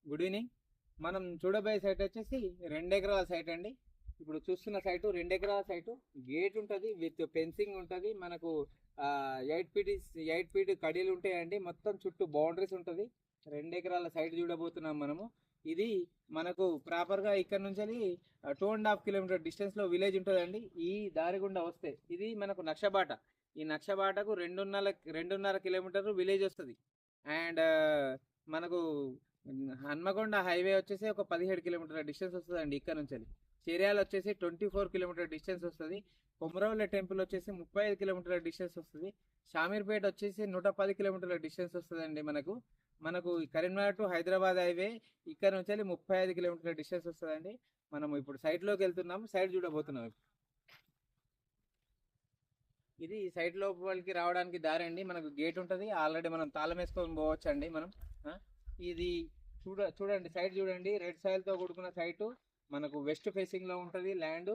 Good evening. మనం చూడబోయే site వచ్చేసి 2 ఎకరాల సైట్ అండి. ఇప్పుడు చూస్తున్న సైటు 2 ఎకరాల సైటు. గేట్ ఉంటుంది, విత్ ఫెన్సింగ్ ఉంటుంది. మనకు 8 ఫీట్ కడీలు ఉంటాయండి. మొత్తం చుట్టూ బౌండరీస్ ఉంటుంది. 2 ఎకరాల సైట్ చూడబోతున్నాం మనము. ఇది మనకు ప్రాపర్గా ఇక్కడ నుంచి 2.5 కిలోమీటర్ డిస్టెన్స్లో విలేజ్ ఉంటుందండి. ఈ దారి గుండా వస్తే ఇది మనకు నక్షబాట. ఈ నక్షబాటకు 2.5 కిలోమీటర్ విలేజ్ వస్తుంది. అండ్ మనకు హన్మకొండ హైవే వచ్చేసి ఒక 17 కిలోమీటర్ల డిస్టెన్స్ వస్తుందండి ఇక్కడ నుంచి. చేర్యాల వచ్చేసి 24 కిలోమీటర్ డిస్టెన్స్ వస్తుంది. కొమరవెల్లి టెంపుల్ వచ్చేసి 35 కిలోమీటర్ల డిస్టెన్స్ వస్తుంది. షామీర్పేట వచ్చేసి 110 కిలోమీటర్ల డిస్టెన్స్ వస్తుందండి. మనకు కరీంనగర్ టు హైదరాబాద్ హైవే ఇక్కడ నుంచి 35 కిలోమీటర్ల డిస్టెన్స్ వస్తుందండి. మనం ఇప్పుడు సైట్లోకి వెళ్తున్నాము, సైట్ చూడబోతున్నాం. ఇది సైట్ లోపలికి రావడానికి దారి అండి. మనకు గేట్ ఉంటుంది, ఆల్రెడీ మనం తాళం వేసుకొని పోవచ్చు అండి. ఇది చూడండి, సైట్ చూడండి. రెడ్ సాయిల్తో కూడుకున్న సైటు. మనకు వెస్ట్ ఫేసింగ్లో ఉంటుంది ల్యాండ్.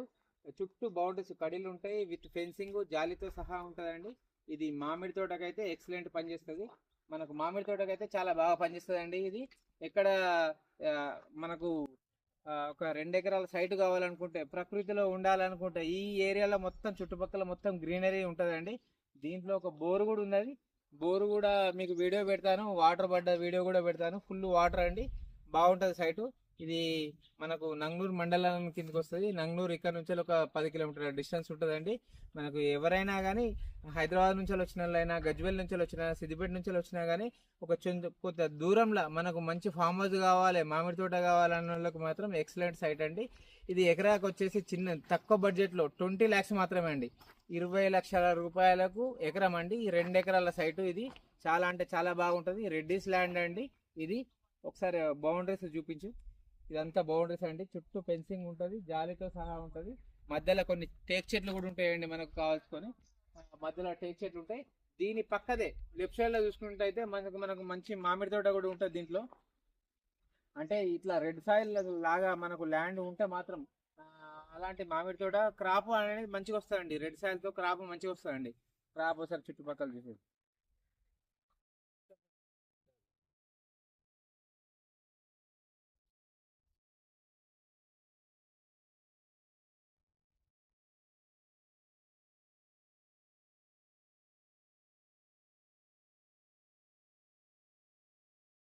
చుట్టూ బౌండరీస్ కడీలు ఉంటాయి, విత్ ఫెన్సింగ్ జాలీతో సహా ఉంటుందండి. ఇది మామిడి తోటకైతే ఎక్సలెంట్ పనిచేస్తుంది. మనకు మామిడి తోటకైతే చాలా బాగా పనిచేస్తుంది అండి. ఇది ఎక్కడ మనకు ఒక 2 ఎకరాల సైట్ కావాలనుకుంటే, ప్రకృతిలో ఉండాలనుకుంటే, ఈ ఏరియాలో మొత్తం చుట్టుపక్కల మొత్తం గ్రీనరీ ఉంటుందండి. దీంట్లో ఒక బోరు కూడా ఉన్నది. బోరు కూడా మీకు వీడియో పెడతాను, వాటర్ పడ్డ వీడియో కూడా పెడతాను. ఫుల్ వాటర్ అండి, బాగుంటుంది సైటు. ఇది మనకు నంగనూరు మండలం కిందకి వస్తుంది. నంగనూరు ఇక్కడ నుంచి ఒక 10 కిలోమీటర్ల డిస్టెన్స్ ఉంటుందండి. మనకు ఎవరైనా కానీ హైదరాబాద్ నుంచి వచ్చిన వాళ్ళైనా, గజ్వేల్ నుంచి వచ్చినా, సిద్దిపేట నుంచి వచ్చినా కానీ కొంత దూరంలో మనకు మంచి ఫామ్ హౌస్ కావాలి, మామిడి తోట కావాలన్న వాళ్ళకి మాత్రం ఎక్సలెంట్ సైట్ అండి. ఇది ఎకరాకు వచ్చేసి తక్కువ బడ్జెట్లో 20 lakhs మాత్రమే అండి. 20 లక్షల రూపాయలకు ఎకరం అండి. ఈ 2 ఎకరాల సైటు. ఇది చాలా అంటే చాలా బాగుంటుంది. రెడ్డిస్ ల్యాండ్ అండి. ఇది ఒకసారి బౌండరీస్ చూపించు. ఇదంతా బౌండరీస్ అండి. చుట్టూ ఫెన్సింగ్ ఉంటుంది, జాలీతో సహా ఉంటుంది. మధ్యలో కొన్ని టేక్ చెట్లు కూడా ఉంటాయండి. మనకు కావాల్సుకొని మధ్యలో టేక్ చెట్లు ఉంటాయి. దీని పక్కదే లెఫ్ట్ సైడ్ లో చూసుకుంటే మనకు మంచి మామిడి తోట కూడా ఉంటుంది దీంట్లో. అంటే ఇట్లా రెడ్ సాయిల్ లాగా మనకు ల్యాండ్ ఉంటే మాత్రం అలాంటి మామిడి తోట క్రాప్ అనేది మంచిగా వస్తుందండి. రెడ్ సాయిల్ తో క్రాప్ మంచిగా వస్తుందండి. క్రాప్ ఒకసారి చుట్టుపక్కల చూసేది.